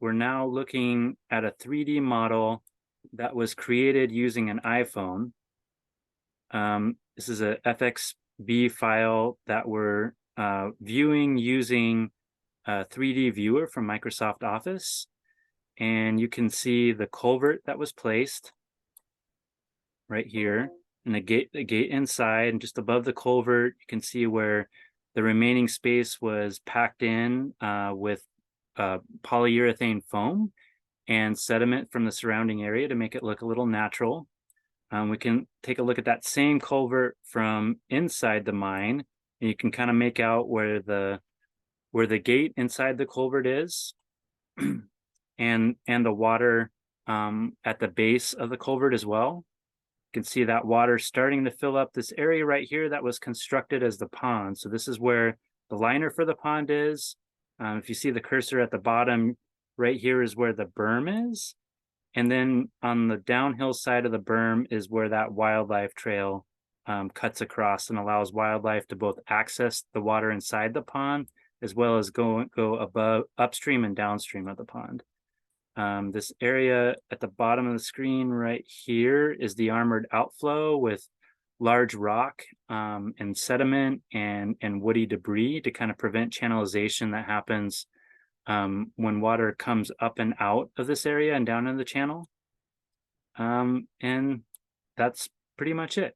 we're now looking at a 3D model that was created using an iPhone. This is a FXB file that we're viewing using a 3D viewer from Microsoft Office. And you can see the culvert that was placed right here, and the gate inside, and just above the culvert, you can see where the remaining space was packed in with polyurethane foam and sediment from the surrounding area to make it look a little natural. We can take a look at that same culvert from inside the mine, and you can kind of make out where the gate inside the culvert is, and the water at the base of the culvert as well. You can see that water starting to fill up this area right here that was constructed as the pond. So this is where the liner for the pond is. If you see the cursor at the bottom, right here is where the berm is. And then on the downhill side of the berm is where that wildlife trail cuts across and allows wildlife to both access the water inside the pond, as well as go above, upstream and downstream of the pond. This area at the bottom of the screen right here is the armored outflow with large rock and sediment and woody debris to kind of prevent channelization that happens when water comes up and out of this area and down in the channel. And that's pretty much it.